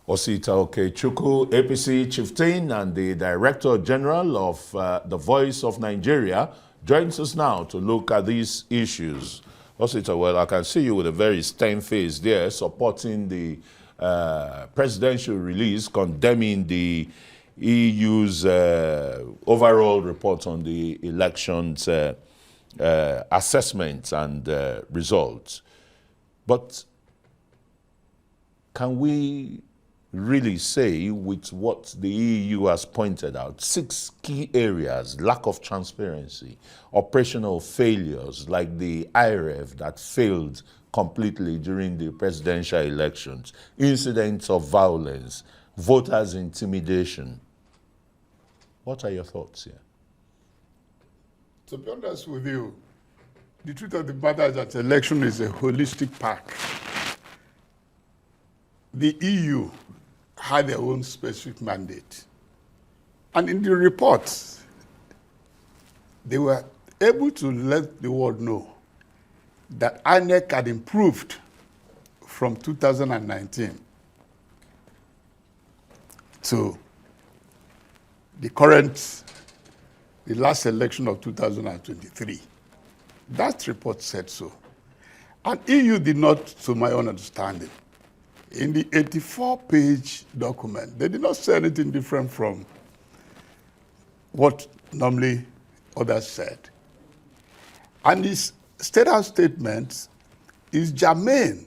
Osita Okechukwu, APC chieftain and the Director General of the Voice of Nigeria, joins us now to look at these issues. Osita, well, I can see you with a very stern face there, supporting the presidential release, condemning the EU's overall report on the elections assessments and results. But can we really say, with what the EU has pointed out, 6 key areas: lack of transparency, operational failures like the IRF that failed completely during the presidential elections, incidents of violence, voters' intimidation? What are your thoughts here? To be honest with you, the truth of the matter is that election is a holistic pack. The EU had their own specific mandate. And in the report, they were able to let the world know that INEC had improved from 2019 to the last election of 2023. That report said so. And EU did not, to my own understanding, in the 84-page document, they did not say anything different from what normally others said. And this State-House statement is germane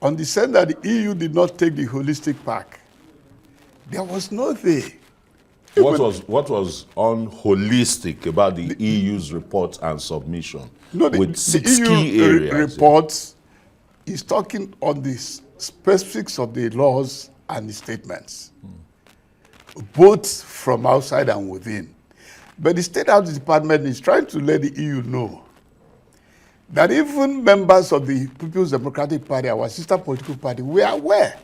on the sense that the EU did not take the holistic pack. There was no they. What was unholistic about the EU's report and submission? No, with the 6 EU key areas? report is talking on the specifics of the laws and the statements, both from outside and within. But the State House Department is trying to let the EU know that even members of the People's Democratic Party, our sister political party, were aware.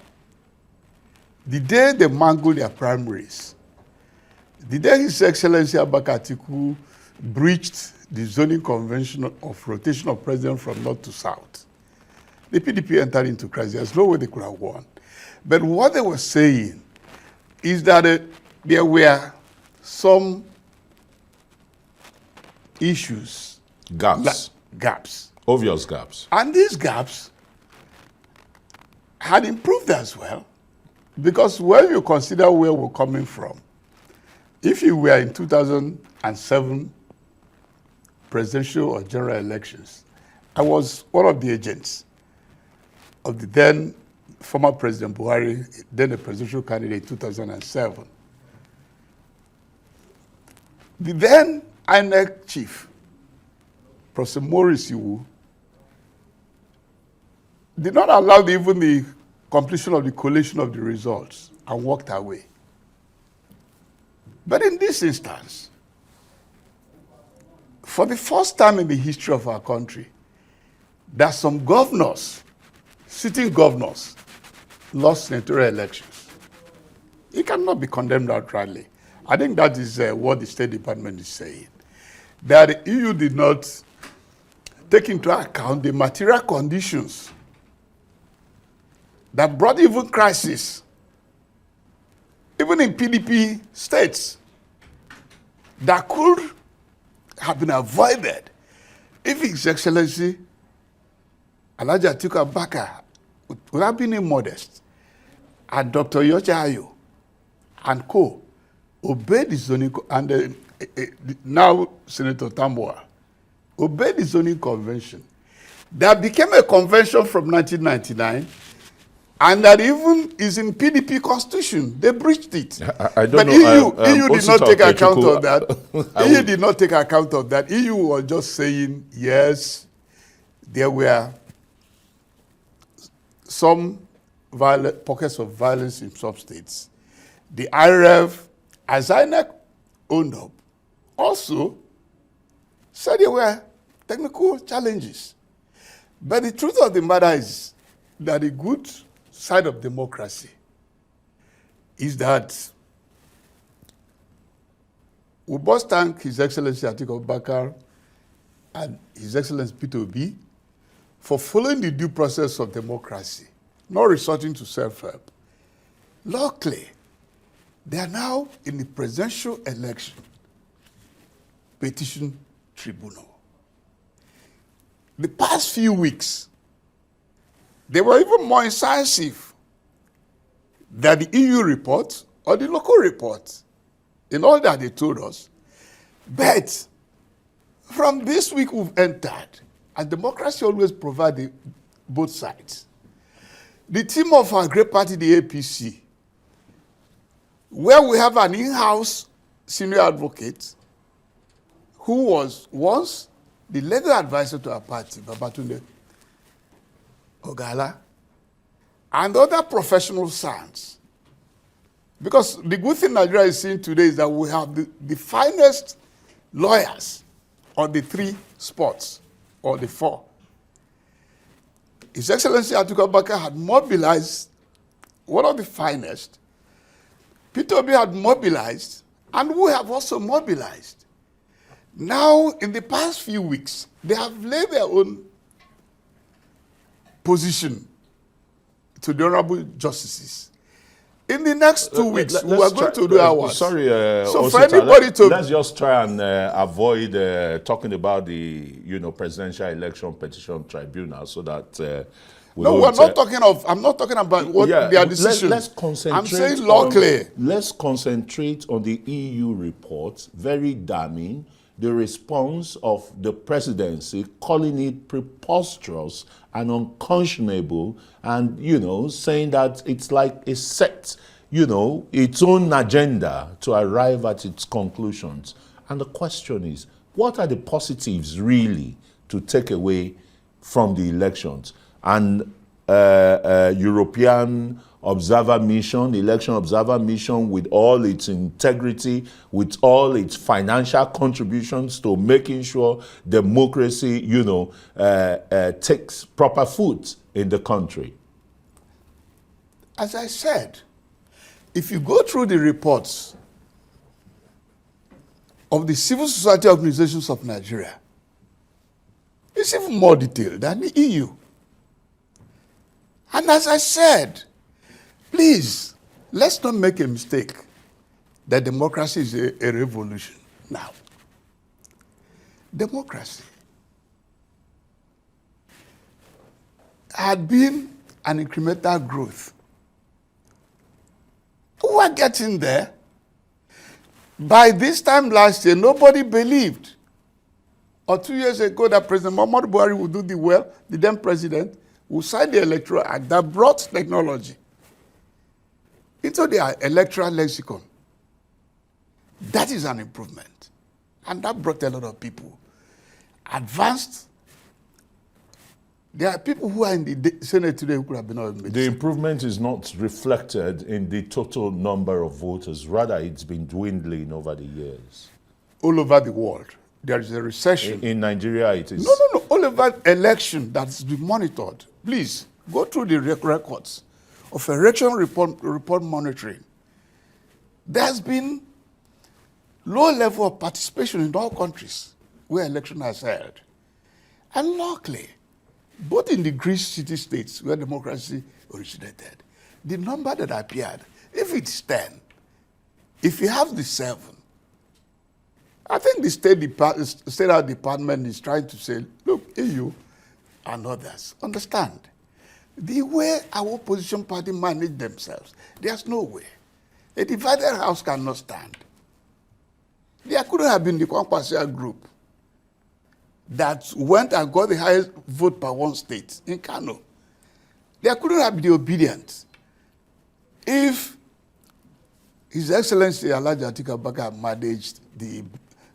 The day they mangled their primaries, the day His Excellency Okechukwu breached the zoning convention of rotation of president from north to south, the PDP entered into crisis. There's no way they could have won. But what they were saying is that there were some issues. Gaps. Obvious gaps. And these gaps had improved as well. Because when you consider where we're coming from, if you were in 2007 presidential or general elections, I was one of the agents of the then former President Buhari, then the presidential candidate in 2007. The then INEC chief, Professor Maurice Iwu, did not allow even the completion of the collation of the results and walked away. But in this instance, for the first time in the history of our country, there are some governors, sitting governors, lost senatorial elections. It cannot be condemned outrightly. I think that is what the State Department is saying. That the EU did not take into account the material conditions that brought even crisis, even in PDP states, that could have been avoided if His Excellency Alhaji Atiku Abubakar would have been immodest, and Dr. Yocha Ayo and co. obeyed the zoning, and now Senator Tambuwal obeyed the zoning convention. That became a convention from 1999, and that even is in PDP constitution. They breached it. I don't but know. EU did not take account of that. EU did not take account of that. EU was just saying, yes, there were some pockets of violence in some states. The IRF, as INEC owned up, also said there were technical challenges. But the truth of the matter is that the good side of democracy is that we must thank His Excellency Atiku Abubakar and His Excellency Peter Obi for following the due process of democracy, not resorting to self-help. Luckily, they are now in the presidential election petition tribunal. The past few weeks, they were even more incisive than the EU report or the local report in all that they told us. But from this week we've entered, and democracy always provides both sides. The team of our great party, the APC, where we have an in-house senior advocate who was once the legal advisor to our party, Babatunde Ogala, and other professional sons. Because the good thing Nigeria is seeing today is that we have the finest lawyers on the 3 spots, or the 4. His Excellency Atiku Abubakar had mobilized one of the finest. Peter Obi had mobilized, and we have also mobilized. Now, in the past few weeks, they have laid their own position to the honorable justices. In the next 2 weeks, we are going to do ours. Sorry, so Osita, for anybody to... Let's just try and avoid talking about the, presidential election petition tribunal, so that we're not talking of... I'm not talking about what their decisions. Let's concentrate. I'm saying locally. Let's concentrate on the EU report, very damning. The response of the presidency, calling it preposterous and unconscionable, and, saying that it's like a set, its own agenda to arrive at its conclusions. And the question is, what are the positives really to take away from the elections? And European observer mission, election observer mission, with all its integrity, with all its financial contributions to making sure democracy, takes proper foot in the country. As I said, if you go through the reports of the civil society organizations of Nigeria, it's even more detailed than the EU. And as I said, please, let's not make a mistake that democracy is a revolution. Now, democracy had been an incremental growth. We are getting there. By this time last year, nobody believed, or 2 years ago, that President Muhammadu Buhari would do the then president, would sign the Electoral Act that brought technology into the electoral lexicon. That is an improvement. And that brought a lot of people. Advanced. There are people who are in the Senate today who could have been on medicine. The improvement is not reflected in the total number of voters. Rather, it's been dwindling over the years. All over the world, there is a recession. In Nigeria, it is... No. All over election that's been monitored. Please, go through the records of election report monitoring. There's been low level of participation in all countries where election has held. And luckily, both in the Greece city-states where democracy originated, the number that appeared, if it's 10, if you have the 7, I think the State House Department is trying to say, look, EU and others, understand, the way our opposition party manage themselves, there's no way. A divided house cannot stand. There couldn't have been the Kwankwasia group that went and got the highest vote per one state in Kano. There couldn't have been the obedient if His Excellency Alhaji Atiku Abubakar managed the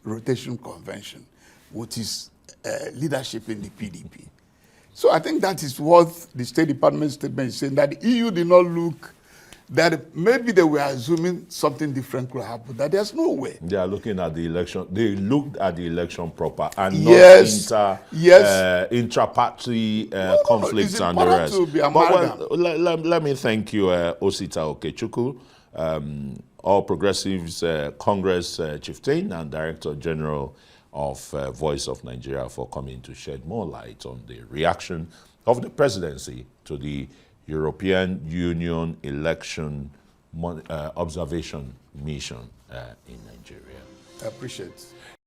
rotation convention with his leadership in the PDP. So I think that is what the State Department statement is saying, that the EU did not look, that maybe they were assuming something different could happen, that there's no way. They are looking at the election. They looked at the election proper and yes, not intra-party conflicts and the rest. But let me thank you, Osita Okechukwu, All Progressives Congress Chieftain and Director General of Voice of Nigeria, for coming to shed more light on the reaction of the presidency to the European Union election observation mission in Nigeria. I appreciate it.